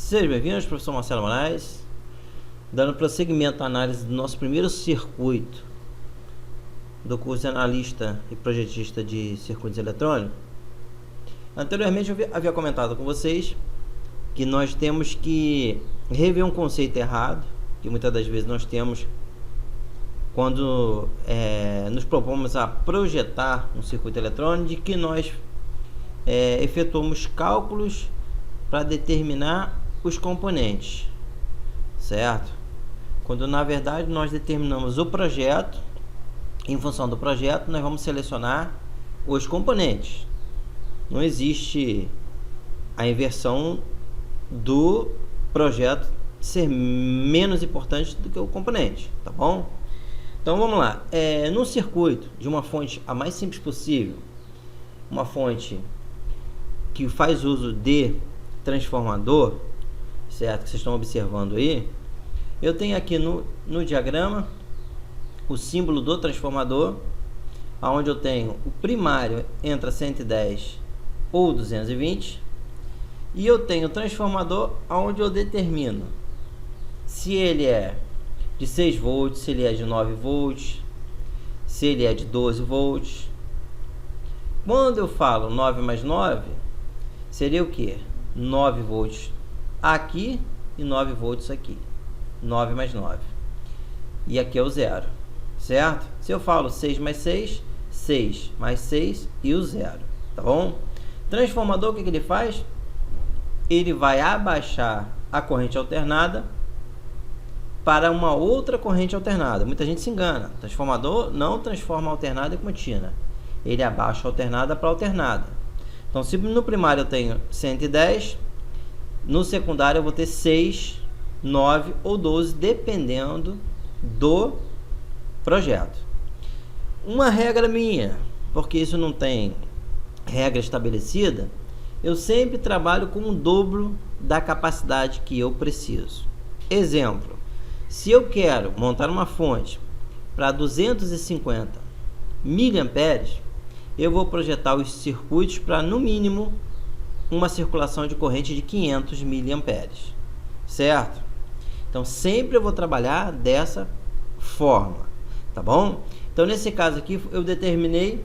Sejam bem-vindos, professor Marcelo Moraes, dando prosseguimento à análise do nosso primeiro circuito do curso de analista e projetista de circuitos eletrônicos. Anteriormente eu havia comentado com vocês que nós temos que rever um conceito errado, que muitas das vezes nós temos quando nos propomos a projetar um circuito eletrônico, de que nós efetuamos cálculos para determinar os componentes, certo? Quando na verdade nós determinamos o projeto, em função do projeto nós vamos selecionar os componentes. Não existe a inversão do projeto ser menos importante do que o componente, tá bom? Então vamos lá, no circuito de uma fonte a mais simples possível, uma fonte que faz uso de transformador, certo, que vocês estão observando aí, eu tenho aqui no diagrama o símbolo do transformador, onde eu tenho o primário entre 110 ou 220, e eu tenho o transformador onde eu determino se ele é de 6 volts, se ele é de 9 volts, se ele é de 12 volts. Quando eu falo 9 mais 9, seria o que? 9 volts aqui e 9 volts aqui. 9 mais 9. E aqui é o zero, certo? Se eu falo 6 mais 6, 6 mais 6 e o zero, tá bom? Transformador, o que ele faz? Ele vai abaixar a corrente alternada para uma outra corrente alternada. Muita gente se engana. O transformador não transforma alternada em contínua. Ele abaixa a alternada para alternada. Então, se no primário eu tenho 110, no secundário eu vou ter 6, 9 ou 12, dependendo do projeto. Uma regra minha, porque isso não tem regra estabelecida, eu sempre trabalho com o dobro da capacidade que eu preciso. Exemplo, se eu quero montar uma fonte para 250 miliamperes, eu vou projetar os circuitos para, no mínimo, uma circulação de corrente de 500 miliamperes, certo? Então, sempre eu vou trabalhar dessa forma, tá bom? Então, nesse caso aqui, eu determinei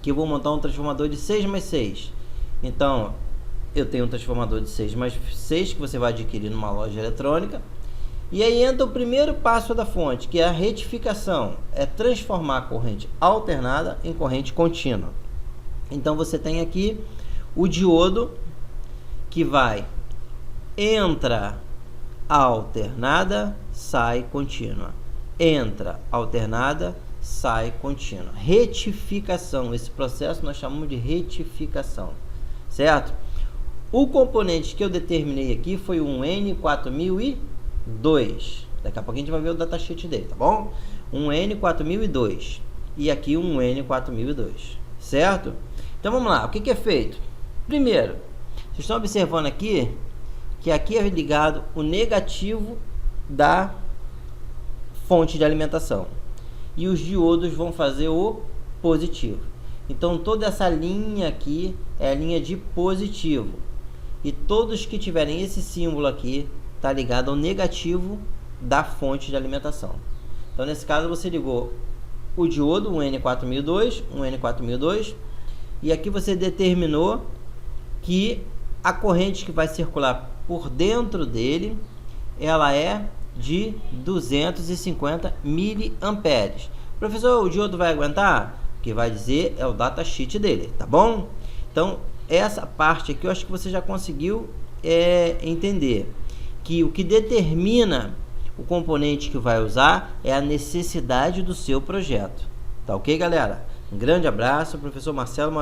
que eu vou montar um transformador de 6 mais 6. Então, eu tenho um transformador de 6 mais 6 que você vai adquirir numa loja eletrônica. E aí entra o primeiro passo da fonte, que é a retificação. É transformar a corrente alternada em corrente contínua. Então, você tem aqui o diodo que vai, entra alternada, sai contínua. Entra alternada, sai contínua. Retificação. Esse processo nós chamamos de retificação, certo? O componente que eu determinei aqui foi um N4002. Daqui a pouco a gente vai ver o datasheet dele, tá bom? Um N4002 e aqui um N4002, certo? Então vamos lá, o que é feito? Primeiro, vocês estão observando aqui que aqui é ligado o negativo da fonte de alimentação e os diodos vão fazer o positivo. Então toda essa linha aqui é a linha de positivo e todos que tiverem esse símbolo aqui está ligado ao negativo da fonte de alimentação. Então nesse caso você ligou o diodo, um N4002, e aqui você determinou que a corrente que vai circular por dentro dele, ela é de 250 miliamperes. Professor, o diodo vai aguentar? O que vai dizer é o datasheet dele, tá bom? Então essa parte aqui eu acho que você já conseguiu entender que o que determina o componente que vai usar é a necessidade do seu projeto. Tá ok, galera? Um grande abraço, professor Marcelo Moraes.